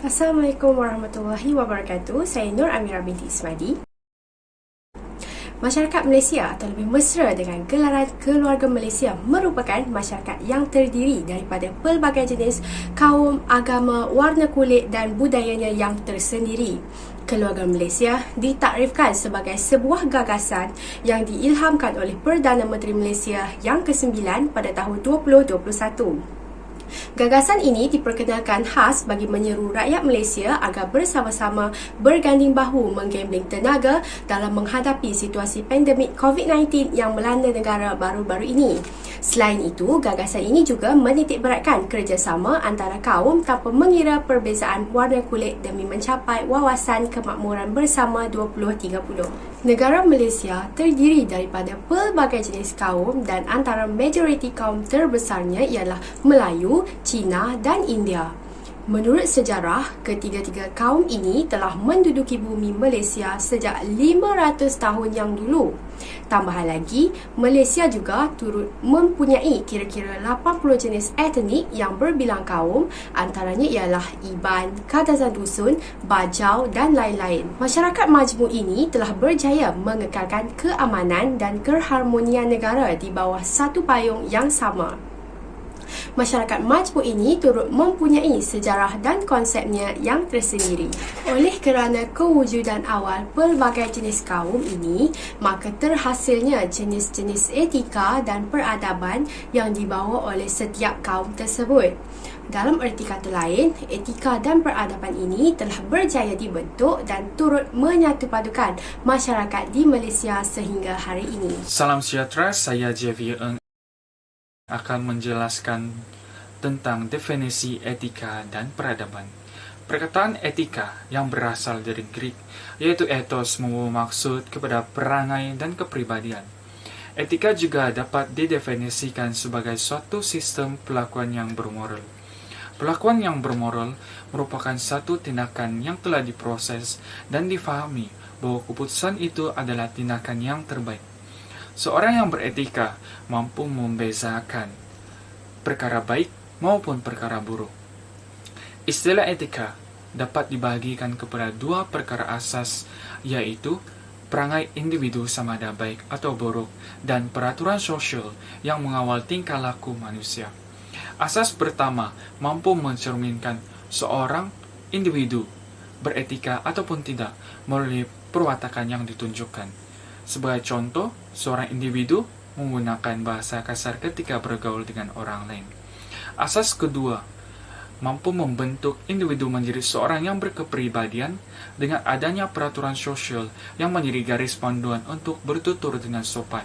Assalamualaikum warahmatullahi wabarakatuh. Saya Nur Amira binti Ismadi. Masyarakat Malaysia atau lebih mesra dengan gelaran keluarga Malaysia merupakan masyarakat yang terdiri daripada pelbagai jenis kaum, agama, warna kulit dan budayanya yang tersendiri. Keluarga Malaysia ditakrifkan sebagai sebuah gagasan yang diilhamkan oleh Perdana Menteri Malaysia yang ke-9 pada tahun 2021. Gagasan ini diperkenalkan khas bagi menyeru rakyat Malaysia agar bersama-sama berganding bahu menggambling tenaga dalam menghadapi situasi pandemik COVID-19 yang melanda negara baru-baru ini. Selain itu, gagasan ini juga menitikberatkan kerjasama antara kaum tanpa mengira perbezaan warna kulit demi mencapai wawasan kemakmuran bersama 2030. Negara Malaysia terdiri daripada pelbagai jenis kaum dan antara majoriti kaum terbesarnya ialah Melayu, Cina dan India. Menurut sejarah, ketiga-tiga kaum ini telah menduduki bumi Malaysia sejak 500 tahun yang dulu. Tambahan lagi, Malaysia juga turut mempunyai kira-kira 80 jenis etnik yang berbilang kaum, antaranya ialah Iban, Kadazan Dusun, Bajau dan lain-lain. Masyarakat majmuk ini telah berjaya mengekalkan keamanan dan keharmonian negara di bawah satu payung yang sama. Masyarakat majmuk ini turut mempunyai sejarah dan konsepnya yang tersendiri. Oleh kerana kewujudan awal pelbagai jenis kaum ini, maka terhasilnya jenis-jenis etika dan peradaban yang dibawa oleh setiap kaum tersebut. Dalam erti kata lain, etika dan peradaban ini telah berjaya dibentuk dan turut menyatupadukan masyarakat di Malaysia sehingga hari ini. Salam sejahtera, saya Javier Eng akan menjelaskan tentang definisi etika dan peradaban. Perkataan etika yang berasal dari Greek, yaitu ethos, membawa maksud kepada perangai dan kepribadian. Etika juga dapat didefinisikan sebagai suatu sistem perlakuan yang bermoral. Perlakuan yang bermoral merupakan satu tindakan yang telah diproses dan difahami bahwa keputusan itu adalah tindakan yang terbaik. Seorang yang beretika mampu membezakan perkara baik maupun perkara buruk. Istilah etika dapat dibahagikan kepada dua perkara asas, yaitu perangai individu sama ada baik atau buruk dan peraturan sosial yang mengawal tingkah laku manusia. Asas pertama mampu mencerminkan seorang individu beretika ataupun tidak melalui perwatakan yang ditunjukkan. Sebagai contoh, seorang individu menggunakan bahasa kasar ketika bergaul dengan orang lain. Asas kedua, mampu membentuk individu menjadi seorang yang berkepribadian dengan adanya peraturan sosial yang menjadi garis panduan untuk bertutur dengan sopan.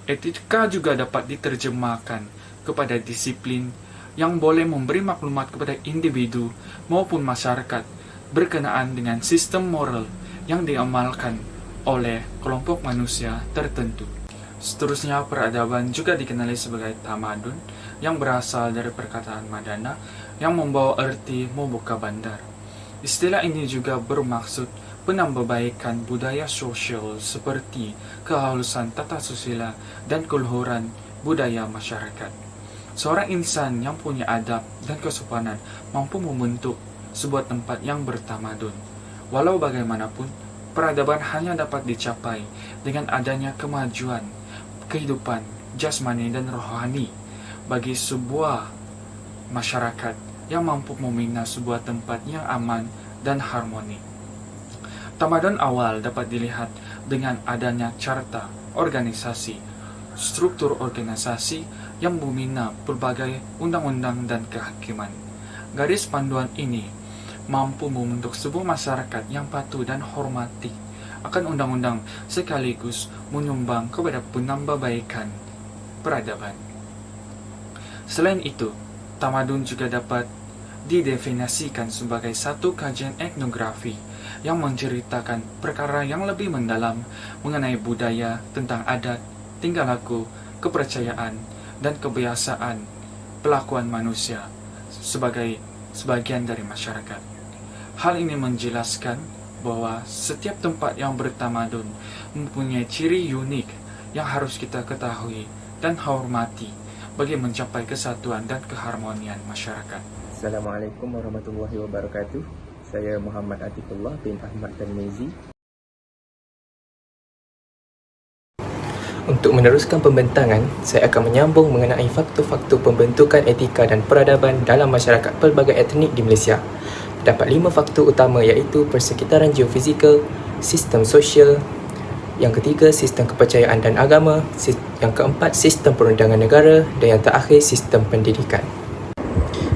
Etika juga dapat diterjemahkan kepada disiplin yang boleh memberi maklumat kepada individu maupun masyarakat berkenaan dengan sistem moral yang diamalkan oleh kelompok manusia tertentu. Seterusnya, peradaban juga dikenali sebagai tamadun yang berasal dari perkataan madana yang membawa arti membuka bandar. Istilah ini juga bermaksud penambahbaikan budaya sosial seperti kehalusan tata susila dan keluhuran budaya masyarakat. Seorang insan yang punya adab dan kesopanan mampu membentuk sebuah tempat yang bertamadun. Walau bagaimanapun, peradaban hanya dapat dicapai dengan adanya kemajuan kehidupan jasmani dan rohani bagi sebuah masyarakat yang mampu membina sebuah tempat yang aman dan harmoni. Tamadun awal dapat dilihat dengan adanya carta organisasi, struktur organisasi yang membina berbagai undang-undang dan kehakiman. Garis panduan ini mampu membentuk sebuah masyarakat yang patuh dan hormati akan undang-undang sekaligus menyumbang kepada penambahbaikan peradaban. Selain itu, tamadun juga dapat didefinisikan sebagai satu kajian etnografi yang menceritakan perkara yang lebih mendalam mengenai budaya, tentang adat, tingkah laku, kepercayaan, dan kebiasaan pelakuan manusia sebagai sebagian dari masyarakat. Hal ini menjelaskan bahwa setiap tempat yang bertamadun mempunyai ciri unik yang harus kita ketahui dan hormati bagi mencapai kesatuan dan keharmonian masyarakat. Assalamualaikum warahmatullahi wabarakatuh. Saya Muhammad Atifullah bin Ahmad Tarmizi. Untuk meneruskan pembentangan, saya akan menyambung mengenai faktor-faktor pembentukan etika dan peradaban dalam masyarakat pelbagai etnik di Malaysia. Terdapat 5 faktor utama iaitu persekitaran geofizikal, sistem sosial, yang ketiga sistem kepercayaan dan agama, yang keempat sistem perundangan negara dan yang terakhir sistem pendidikan.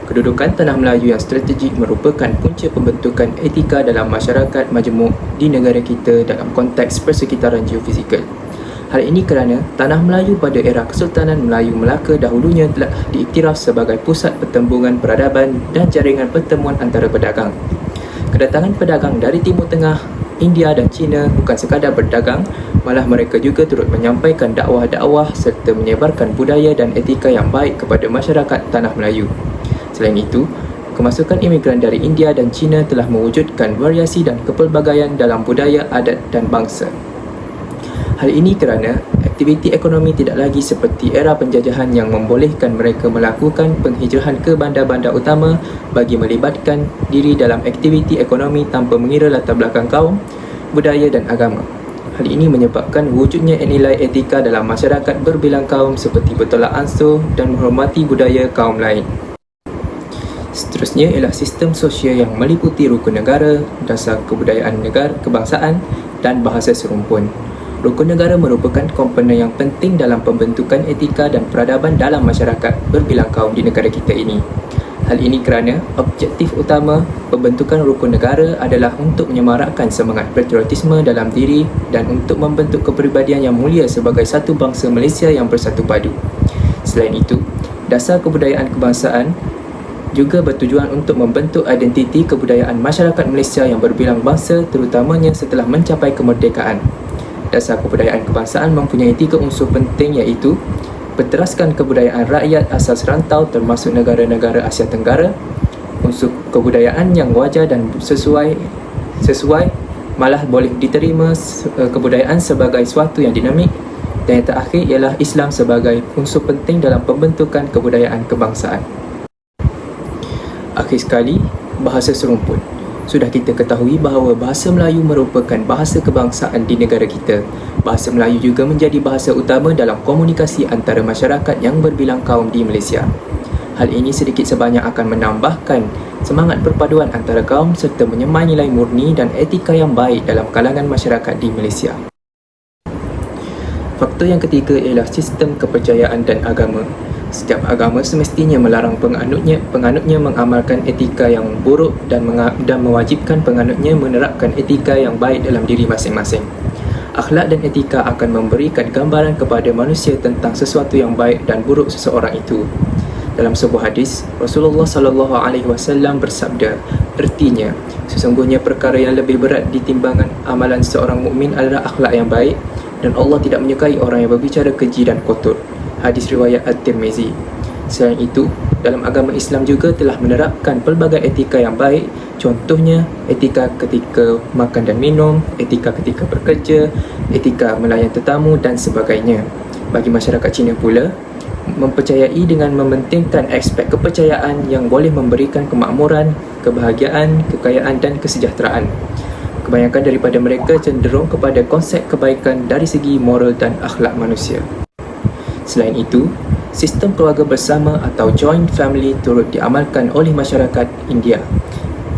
Kedudukan tanah Melayu yang strategik merupakan punca pembentukan etika dalam masyarakat majmuk di negara kita dalam konteks persekitaran geofizikal. Hal ini kerana tanah Melayu pada era Kesultanan Melayu Melaka dahulunya telah diiktiraf sebagai pusat pertembungan peradaban dan jaringan pertemuan antara pedagang. Kedatangan pedagang dari Timur Tengah, India dan China bukan sekadar berdagang, malah mereka juga turut menyampaikan dakwah-dakwah serta menyebarkan budaya dan etika yang baik kepada masyarakat tanah Melayu. Selain itu, kemasukan imigran dari India dan China telah mewujudkan variasi dan kepelbagaian dalam budaya, adat dan bangsa. Hal ini kerana aktiviti ekonomi tidak lagi seperti era penjajahan yang membolehkan mereka melakukan penghijrahan ke bandar-bandar utama bagi melibatkan diri dalam aktiviti ekonomi tanpa mengira latar belakang kaum, budaya dan agama. Hal ini menyebabkan wujudnya nilai etika dalam masyarakat berbilang kaum seperti bertolak ansur dan menghormati budaya kaum lain. Seterusnya ialah sistem sosial yang meliputi rukun negara, dasar kebudayaan negara, kebangsaan dan bahasa serumpun. Rukun negara merupakan komponen yang penting dalam pembentukan etika dan peradaban dalam masyarakat berbilang kaum di negara kita ini. Hal ini kerana objektif utama pembentukan rukun negara adalah untuk menyemarakkan semangat patriotisme dalam diri dan untuk membentuk kepribadian yang mulia sebagai satu bangsa Malaysia yang bersatu padu. Selain itu, dasar kebudayaan kebangsaan juga bertujuan untuk membentuk identiti kebudayaan masyarakat Malaysia yang berbilang bangsa terutamanya setelah mencapai kemerdekaan. Dasar kebudayaan kebangsaan mempunyai 3 unsur penting iaitu berteraskan kebudayaan rakyat asas rantau termasuk negara-negara Asia Tenggara, unsur kebudayaan yang wajar dan sesuai malah boleh diterima kebudayaan sebagai suatu yang dinamik, dan yang terakhir ialah Islam sebagai unsur penting dalam pembentukan kebudayaan kebangsaan. Akhir sekali, bahasa serumpun. Sudah kita ketahui bahawa bahasa Melayu merupakan bahasa kebangsaan di negara kita. Bahasa Melayu juga menjadi bahasa utama dalam komunikasi antara masyarakat yang berbilang kaum di Malaysia. Hal ini sedikit sebanyak akan menambahkan semangat perpaduan antara kaum serta menyemai nilai murni dan etika yang baik dalam kalangan masyarakat di Malaysia. Faktor yang ketiga ialah sistem kepercayaan dan agama. Setiap agama semestinya melarang penganutnya mengamalkan etika yang buruk dan mewajibkan penganutnya menerapkan etika yang baik dalam diri masing-masing. Akhlak dan etika akan memberikan gambaran kepada manusia tentang sesuatu yang baik dan buruk seseorang itu. Dalam sebuah hadis, Rasulullah SAW bersabda, artinya, sesungguhnya perkara yang lebih berat di timbangan amalan seorang mukmin adalah akhlak yang baik, dan Allah tidak menyukai orang yang berbicara keji dan kotor. Hadis riwayat At-Tirmizi. Selain itu, dalam agama Islam juga telah menerapkan pelbagai etika yang baik, contohnya etika ketika makan dan minum, etika ketika bekerja, etika melayan tetamu dan sebagainya. Bagi masyarakat Cina pula, mempercayai dengan mementingkan aspek kepercayaan yang boleh memberikan kemakmuran, kebahagiaan, kekayaan dan kesejahteraan. Kebanyakan daripada mereka cenderung kepada konsep kebaikan dari segi moral dan akhlak manusia. Selain itu, sistem keluarga bersama atau joint family turut diamalkan oleh masyarakat India.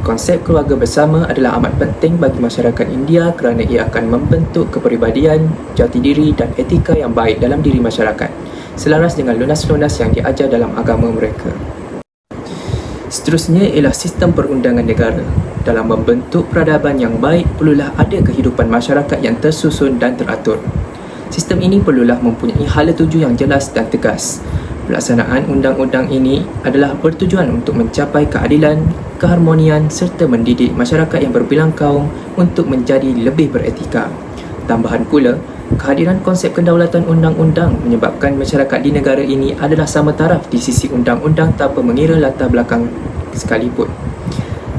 Konsep keluarga bersama adalah amat penting bagi masyarakat India kerana ia akan membentuk kepribadian, jati diri dan etika yang baik dalam diri masyarakat, selaras dengan lunas-lunas yang diajar dalam agama mereka. Seterusnya ialah sistem perundangan negara. Dalam membentuk peradaban yang baik, perlulah ada kehidupan masyarakat yang tersusun dan teratur. Sistem ini perlulah mempunyai hala tuju yang jelas dan tegas. Pelaksanaan undang-undang ini adalah bertujuan untuk mencapai keadilan, keharmonian serta mendidik masyarakat yang berbilang kaum untuk menjadi lebih beretika. Tambahan pula, kehadiran konsep kedaulatan undang-undang menyebabkan masyarakat di negara ini adalah sama taraf di sisi undang-undang tanpa mengira latar belakang sekalipun.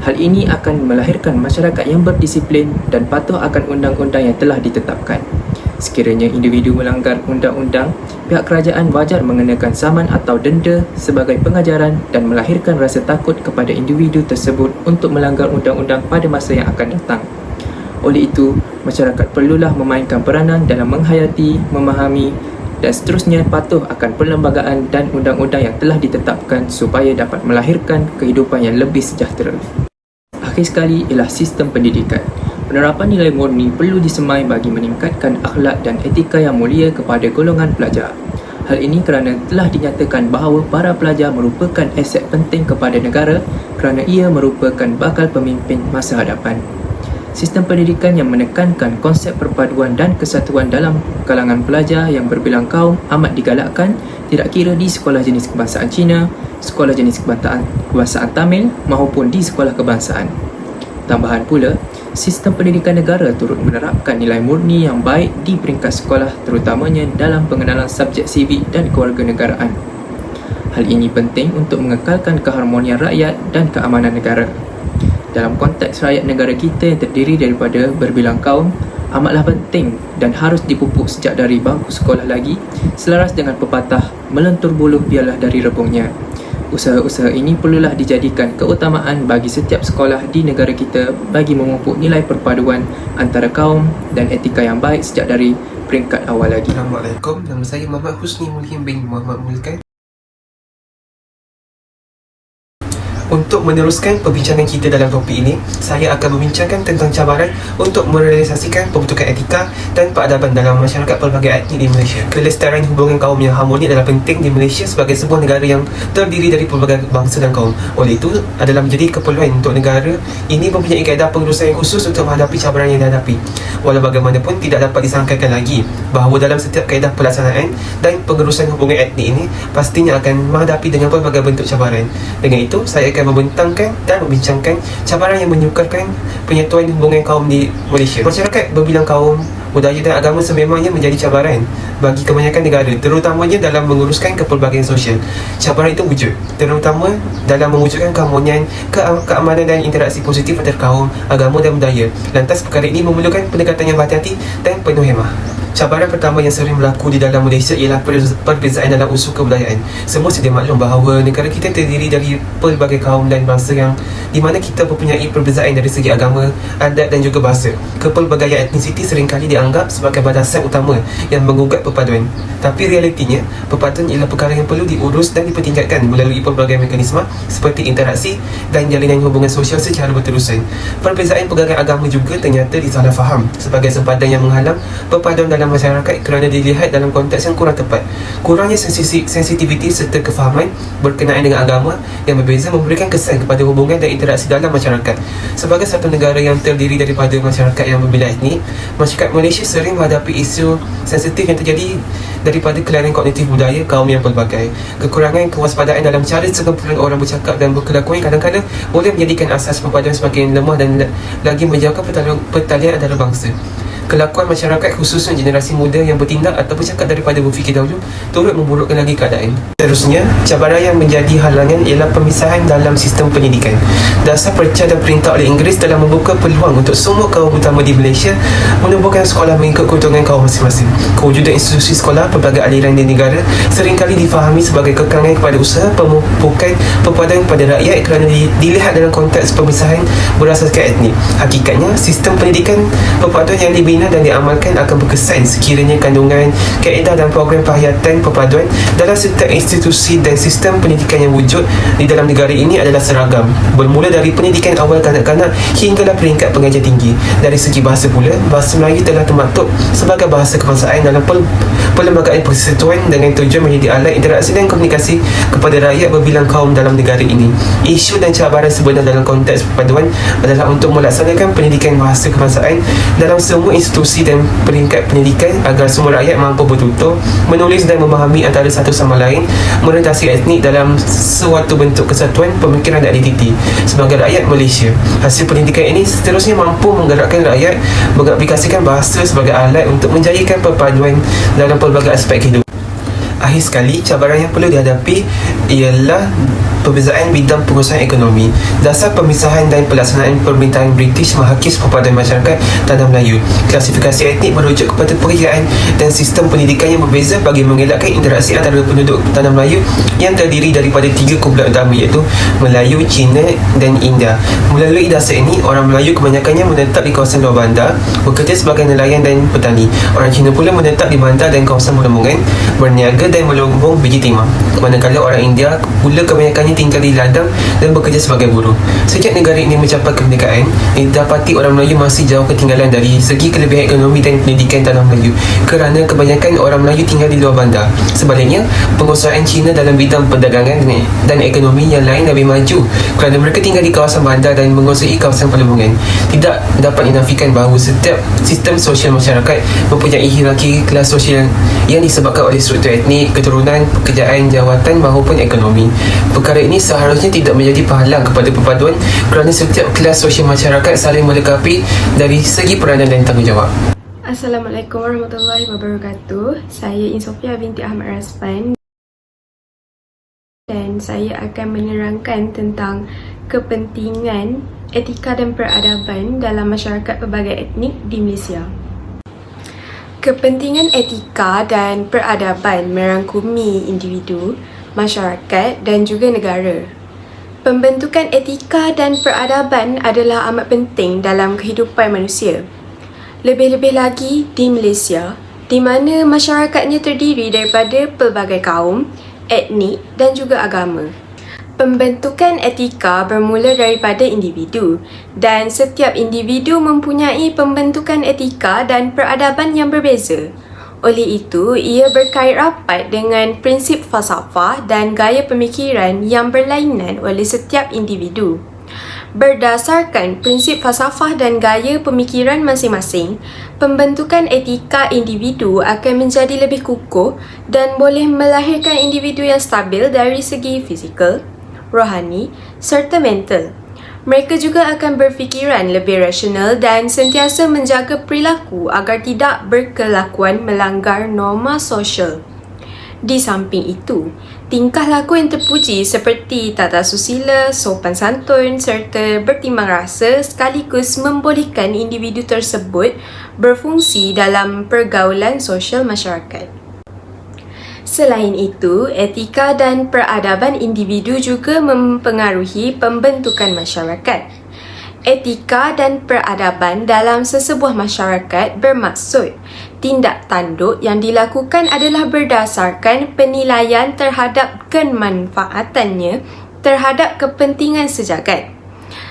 Hal ini akan melahirkan masyarakat yang berdisiplin dan patuh akan undang-undang yang telah ditetapkan. Sekiranya individu melanggar undang-undang, pihak kerajaan wajar mengenakan saman atau denda sebagai pengajaran dan melahirkan rasa takut kepada individu tersebut untuk melanggar undang-undang pada masa yang akan datang. Oleh itu, masyarakat perlulah memainkan peranan dalam menghayati, memahami dan seterusnya patuh akan perlembagaan dan undang-undang yang telah ditetapkan supaya dapat melahirkan kehidupan yang lebih sejahtera. Akhir sekali ialah sistem pendidikan. Penerapan nilai murni perlu disemai bagi meningkatkan akhlak dan etika yang mulia kepada golongan pelajar. Hal ini kerana telah dinyatakan bahawa para pelajar merupakan aset penting kepada negara kerana ia merupakan bakal pemimpin masa hadapan. Sistem pendidikan yang menekankan konsep perpaduan dan kesatuan dalam kalangan pelajar yang berbilang kaum amat digalakkan, tidak kira di sekolah jenis kebangsaan Cina, sekolah jenis kebangsaan Tamil maupun di sekolah kebangsaan. Tambahan pula, sistem pendidikan negara turut menerapkan nilai murni yang baik di peringkat sekolah terutamanya dalam pengenalan subjek sivik dan kewarganegaraan. Hal ini penting untuk mengekalkan keharmonian rakyat dan keamanan negara. Dalam konteks rakyat negara kita yang terdiri daripada berbilang kaum, amatlah penting dan harus dipupuk sejak dari bangku sekolah lagi, selaras dengan pepatah melentur buluh biarlah dari rebungnya. Usaha-usaha ini perlulah dijadikan keutamaan bagi setiap sekolah di negara kita bagi memupuk nilai perpaduan antara kaum dan etika yang baik sejak dari peringkat awal lagi. Assalamualaikum, nama saya Muhammad Husni Mulhim bin Muhammad Mulkan. Untuk meneruskan perbincangan kita dalam topik ini, saya akan membincangkan tentang cabaran untuk merealisasikan pembentukan etika dan peradaban dalam masyarakat pelbagai etnik di Malaysia. Kelestarian hubungan kaum yang harmoni adalah penting di Malaysia sebagai sebuah negara yang terdiri dari pelbagai bangsa dan kaum. Oleh itu, adalah menjadi keperluan untuk negara ini mempunyai kaedah pengurusan yang khusus untuk menghadapi cabaran yang dihadapi. Walau bagaimanapun, tidak dapat disangkakan lagi bahawa dalam setiap kaedah pelaksanaan dan pengurusan hubungan etnik ini pastinya akan menghadapi dengan pelbagai bentuk cabaran. Dengan itu, saya akan membentangkan dan membincangkan cabaran yang menyukarkan penyatuan hubungan kaum di Malaysia. Masyarakat berbilang kaum, budaya dan agama sememangnya menjadi cabaran bagi kebanyakan negara, terutamanya dalam menguruskan kepelbagaian sosial. Cabaran itu wujud, terutama dalam mewujudkan keharmonian, keamanan dan interaksi positif antara kaum, agama dan budaya. Lantas perkara ini memerlukan pendekatan yang berhati-hati dan penuh hemah. Cabaran pertama yang sering berlaku di dalam Malaysia ialah perbezaan dalam unsur kebudayaan. Semua sedia maklum bahawa negara kita terdiri dari pelbagai kaum dan bangsa yang di mana kita mempunyai perbezaan dari segi agama, adat dan juga bahasa. Kepelbagaian etnisiti seringkali dianggap sebagai batasan utama yang menggugat perpaduan. Tapi realitinya, perpaduan ialah perkara yang perlu diurus dan dipertingkatkan melalui pelbagai mekanisme seperti interaksi dan jalinan hubungan sosial secara berterusan. Perbezaan pelbagai agama juga ternyata disalahfaham sebagai sempadan yang menghalang perpaduan dalam masyarakat kerana dilihat dalam konteks yang kurang tepat. Kurangnya sensitiviti serta kefahaman berkenaan dengan agama yang berbeza memberikan kesan kepada hubungan dan interaksi dalam masyarakat. Sebagai satu negara yang terdiri daripada masyarakat yang berbeza etnik, masyarakat Malaysia sering menghadapi isu sensitif yang terjadi daripada kelainan kognitif budaya kaum yang pelbagai. Kekurangan kewaspadaan dalam cara sekumpulan orang bercakap dan berkelakuan kadang-kadang boleh menjadikan asas perpaduan semakin lemah dan lagi menjauhkan pertalian antara bangsa. Kelakuan masyarakat khususnya generasi muda yang bertindak atau bercakap daripada berfikir dahulu turut memburukkan lagi keadaan. Seterusnya, cabaran yang menjadi halangan ialah pemisahan dalam sistem pendidikan. Dasar percaya dan perintah oleh Inggeris telah membuka peluang untuk semua kaum utama di Malaysia menubuhkan sekolah mengikut keuntungan kaum masing-masing. Kewujudan institusi sekolah pelbagai aliran di negara seringkali difahami sebagai kekangan kepada usaha pemupukan perpaduan kepada rakyat kerana dilihat dalam konteks pemisahan berasaskan etnik. Hakikatnya, sistem pendidikan perpaduan yang dibina dan diamalkan akan berkesan sekiranya kandungan, kaedah dan program penghayatan perpaduan dalam setiap institusi dan sistem pendidikan yang wujud di dalam negara ini adalah seragam, bermula dari pendidikan awal kanak-kanak hinggalah peringkat pengajian tinggi. Dari segi bahasa pula, bahasa Melayu telah termaktub sebagai bahasa kebangsaan dalam perlembagaan persekutuan dengan tujuan menjadi alat interaksi dan komunikasi kepada rakyat berbilang kaum dalam negara ini. Isu dan cabaran sebenar dalam konteks perpaduan adalah untuk melaksanakan pendidikan bahasa kebangsaan dalam semua institusi dan peringkat pendidikan agar semua rakyat mampu bertutur, menulis dan memahami antara satu sama lain, merentasi etnik dalam suatu bentuk kesatuan pemikiran dan identiti sebagai rakyat Malaysia. Hasil pendidikan ini seterusnya mampu menggerakkan rakyat mengaplikasikan bahasa sebagai alat untuk menjadikan perpaduan dalam pelbagai aspek hidup. Akhir sekali, cabaran yang perlu dihadapi ialah perbezaan bidang pengurusan ekonomi. Dasar pemisahan dan pelaksanaan pemerintahan British menghakis perpaduan masyarakat tanah Melayu. Klasifikasi etnik merujuk kepada perkiraan dan sistem pendidikan yang berbeza bagi mengelakkan interaksi antara penduduk tanah Melayu yang terdiri daripada 3 kumpulan utama, iaitu Melayu, Cina dan India. Melalui dasar ini, orang Melayu kebanyakannya menetap di kawasan luar bandar, bekerja sebagai nelayan dan petani. Orang Cina pula menetap di bandar dan kawasan perlombongan, berniaga dan melumbung biji timah. Manakala orang India pula kebanyakannya tinggal di ladang dan bekerja sebagai buruh. Sejak negara ini mencapai kemerdekaan, didapati orang Melayu masih jauh ketinggalan dari segi kelebihan ekonomi dan pendidikan tanah Melayu kerana kebanyakan orang Melayu tinggal di luar bandar. Sebaliknya, penguasaan Cina dalam bidang perdagangan dan ekonomi yang lain lebih maju kerana mereka tinggal di kawasan bandar dan menguasai kawasan perlombongan. Tidak dapat dinafikan bahawa setiap sistem sosial masyarakat mempunyai hierarki kelas sosial yang disebabkan oleh struktur etnik, keturunan, pekerjaan, jawatan maupun ekonomi. Perkara ini seharusnya tidak menjadi penghalang kepada perpaduan kerana setiap kelas sosial masyarakat saling melengkapi dari segi peranan dan tanggungjawab. Assalamualaikum warahmatullahi wabarakatuh. Saya Insofia binti Ahmad Raspan dan saya akan menerangkan tentang kepentingan etika dan peradaban dalam masyarakat pelbagai etnik di Malaysia. Kepentingan etika dan peradaban merangkumi individu, masyarakat dan juga negara. Pembentukan etika dan peradaban adalah amat penting dalam kehidupan manusia. Lebih-lebih lagi di Malaysia, di mana masyarakatnya terdiri daripada pelbagai kaum, etnik dan juga agama. Pembentukan etika bermula daripada individu dan setiap individu mempunyai pembentukan etika dan peradaban yang berbeza. Oleh itu, ia berkait rapat dengan prinsip falsafah dan gaya pemikiran yang berlainan oleh setiap individu. Berdasarkan prinsip falsafah dan gaya pemikiran masing-masing, pembentukan etika individu akan menjadi lebih kukuh dan boleh melahirkan individu yang stabil dari segi fizikal, rohani serta mental. Mereka juga akan berfikiran lebih rasional dan sentiasa menjaga perilaku agar tidak berkelakuan melanggar norma sosial. Di samping itu, tingkah laku yang terpuji seperti tata susila, sopan santun serta bertimbang rasa sekaligus membolehkan individu tersebut berfungsi dalam pergaulan sosial masyarakat. Selain itu, etika dan peradaban individu juga mempengaruhi pembentukan masyarakat. Etika dan peradaban dalam sesebuah masyarakat bermaksud tindak tanduk yang dilakukan adalah berdasarkan penilaian terhadap kemanfaatannya terhadap kepentingan sejagat.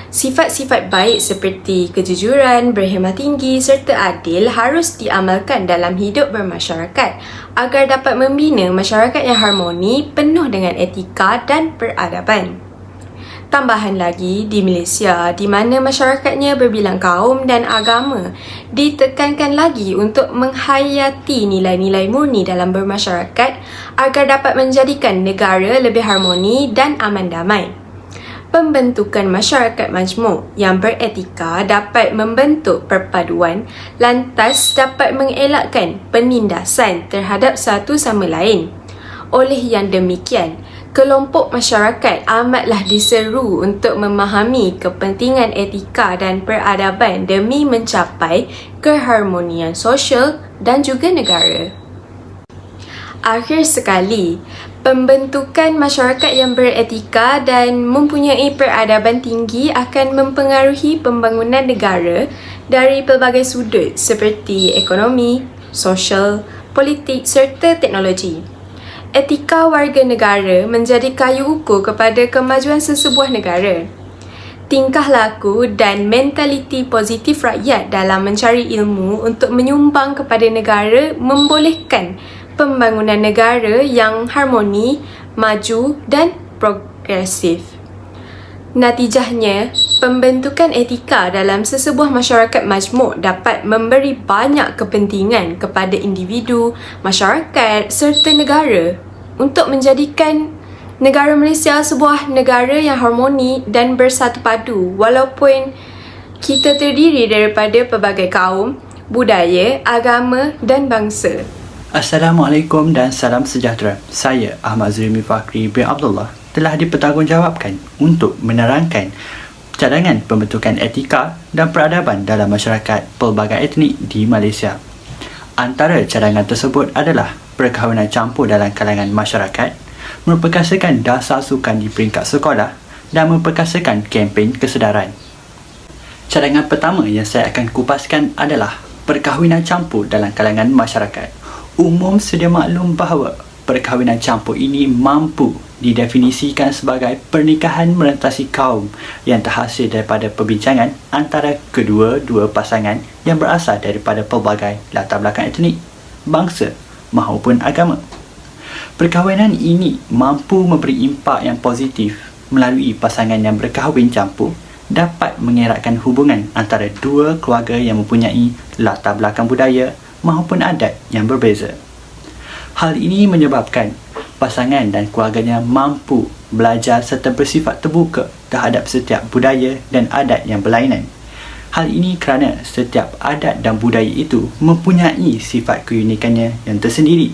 Sifat-sifat baik seperti kejujuran, berhemah tinggi serta adil harus diamalkan dalam hidup bermasyarakat agar dapat membina masyarakat yang harmoni penuh dengan etika dan peradaban. Tambahan lagi, di Malaysia, di mana masyarakatnya berbilang kaum dan agama, ditekankan lagi untuk menghayati nilai-nilai murni dalam bermasyarakat agar dapat menjadikan negara lebih harmoni dan aman damai. Pembentukan masyarakat majmuk yang beretika dapat membentuk perpaduan, lantas dapat mengelakkan penindasan terhadap satu sama lain. Oleh yang demikian, kelompok masyarakat amatlah diseru untuk memahami kepentingan etika dan peradaban demi mencapai keharmonian sosial dan juga negara. Akhir sekali, pembentukan masyarakat yang beretika dan mempunyai peradaban tinggi akan mempengaruhi pembangunan negara dari pelbagai sudut seperti ekonomi, sosial, politik serta teknologi. Etika warga negara menjadi kayu ukur kepada kemajuan sesebuah negara. Tingkah laku dan mentaliti positif rakyat dalam mencari ilmu untuk menyumbang kepada negara membolehkan pembangunan negara yang harmoni, maju dan progresif. Natijahnya, pembentukan etika dalam sesebuah masyarakat majmuk dapat memberi banyak kepentingan kepada individu, masyarakat serta negara untuk menjadikan negara Malaysia sebuah negara yang harmoni dan bersatu padu walaupun kita terdiri daripada pelbagai kaum, budaya, agama dan bangsa. Assalamualaikum dan salam sejahtera. Saya Ahmad Zulmi Fakri bin Abdullah telah dipertanggungjawabkan untuk menerangkan cadangan pembentukan etika dan peradaban dalam masyarakat pelbagai etnik di Malaysia. Antara cadangan tersebut adalah perkahwinan campur dalam kalangan masyarakat, memperkasakan dasar sukan di peringkat sekolah dan memperkasakan kempen kesedaran. Cadangan pertama yang saya akan kupaskan adalah perkahwinan campur dalam kalangan masyarakat. Umum sedia maklum bahawa perkahwinan campur ini mampu didefinisikan sebagai pernikahan merentasi kaum yang terhasil daripada perbincangan antara kedua-dua pasangan yang berasal daripada pelbagai latar belakang etnik, bangsa maupun agama. Perkahwinan ini mampu memberi impak yang positif melalui pasangan yang berkahwin campur dapat mengeratkan hubungan antara dua keluarga yang mempunyai latar belakang budaya maupun adat yang berbeza. Hal ini menyebabkan pasangan dan keluarganya mampu belajar serta bersifat terbuka terhadap setiap budaya dan adat yang berlainan. Hal ini kerana setiap adat dan budaya itu mempunyai sifat keunikannya yang tersendiri.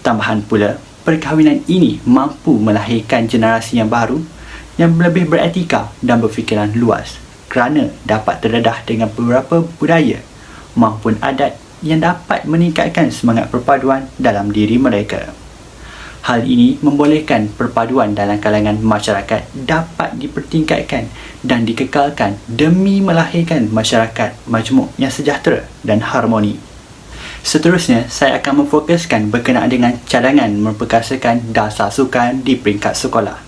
Tambahan pula, perkahwinan ini mampu melahirkan generasi yang baru yang lebih beretika dan berfikiran luas kerana dapat terdedah dengan beberapa budaya maupun adat yang dapat meningkatkan semangat perpaduan dalam diri mereka. Hal ini membolehkan perpaduan dalam kalangan masyarakat dapat dipertingkatkan dan dikekalkan demi melahirkan masyarakat majmuk yang sejahtera dan harmoni. Seterusnya, saya akan memfokuskan berkenaan dengan cadangan memperkasakan dasar sukan di peringkat sekolah.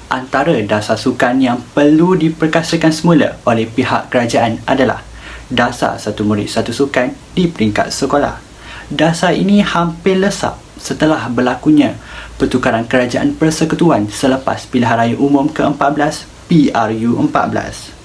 Antara dasar sukan yang perlu diperkasakan semula oleh pihak kerajaan adalah dasar satu murid satu sukan di peringkat sekolah. Dasar ini hampir lesap setelah berlakunya pertukaran kerajaan persekutuan selepas pilihan raya umum ke-14 PRU14.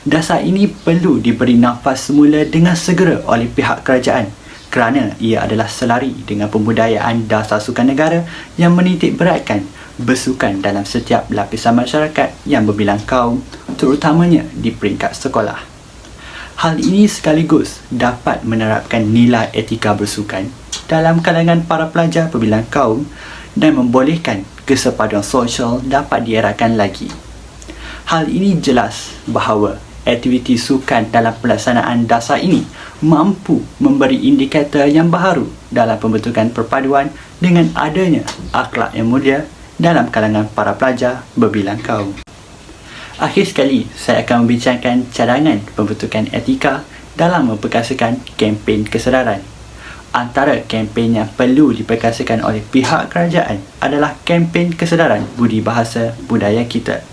Dasar ini perlu diberi nafas semula dengan segera oleh pihak kerajaan kerana ia adalah selari dengan pembudayaan dasar sukan negara yang menitik beratkan bersukan dalam setiap lapisan masyarakat yang berbilang kaum, terutamanya di peringkat sekolah. Hal ini sekaligus dapat menerapkan nilai etika bersukan dalam kalangan para pelajar berbilang kaum dan membolehkan kesepaduan sosial dapat dieratkan lagi. Hal ini jelas bahawa aktiviti sukan dalam pelaksanaan dasar ini mampu memberi indikator yang baharu dalam pembentukan perpaduan dengan adanya akhlak yang mulia dalam kalangan para pelajar berbilang kaum. Akhir sekali, saya akan membincangkan cadangan pembentukan etika dalam memperkasakan kempen kesedaran. Antara kempen yang perlu diperkasakan oleh pihak kerajaan adalah kempen kesedaran budi bahasa budaya kita.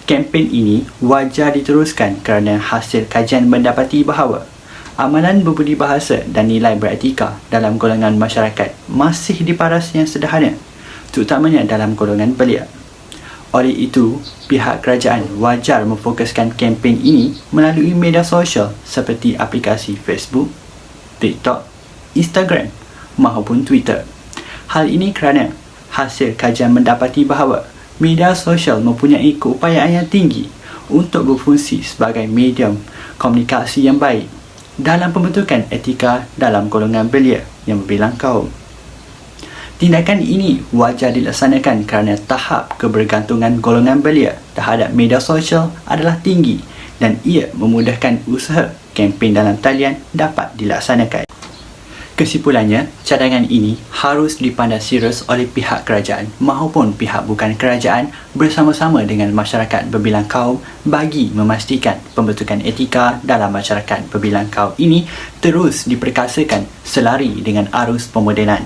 Kempen ini wajar diteruskan kerana hasil kajian mendapati bahawa amalan berbudi bahasa dan nilai beretika dalam golongan masyarakat masih diparas yang sederhana, terutamanya dalam golongan belia. Oleh itu, pihak kerajaan wajar memfokuskan kempen ini melalui media sosial seperti aplikasi Facebook, TikTok, Instagram maupun Twitter. Hal ini kerana hasil kajian mendapati bahawa media sosial mempunyai keupayaan yang tinggi untuk berfungsi sebagai medium komunikasi yang baik dalam pembentukan etika dalam golongan belia yang berbilang kaum. Tindakan ini wajar dilaksanakan kerana tahap kebergantungan golongan belia terhadap media sosial adalah tinggi dan ia memudahkan usaha kempen dalam talian dapat dilaksanakan. Kesimpulannya, cadangan ini harus dipandang serius oleh pihak kerajaan maupun pihak bukan kerajaan bersama-sama dengan masyarakat berbilang kaum bagi memastikan pembentukan etika dalam masyarakat berbilang kaum ini terus diperkasakan selari dengan arus pemodenan.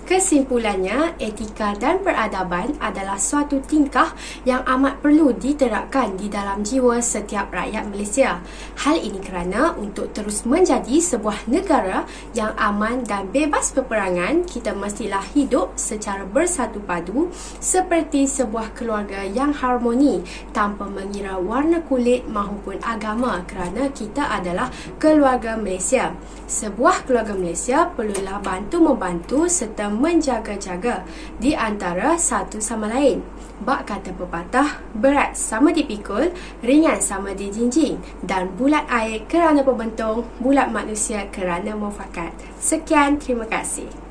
Kesimpulannya, etika dan peradaban adalah suatu tingkah yang amat perlu diterapkan di dalam jiwa setiap rakyat Malaysia. Hal ini kerana untuk terus menjadi sebuah negara yang aman dan bebas peperangan, kita mestilah hidup secara bersatu padu seperti sebuah keluarga yang harmoni tanpa mengira warna kulit maupun agama kerana kita adalah keluarga Malaysia. Sebuah keluarga Malaysia perlulah bantu-membantu serta menjaga-jaga di antara satu sama lain. Bak kata pepatah, berat sama dipikul, ringan sama dijinjing, dan bulat air kerana pembentung, bulat manusia kerana mufakat. Sekian, terima kasih.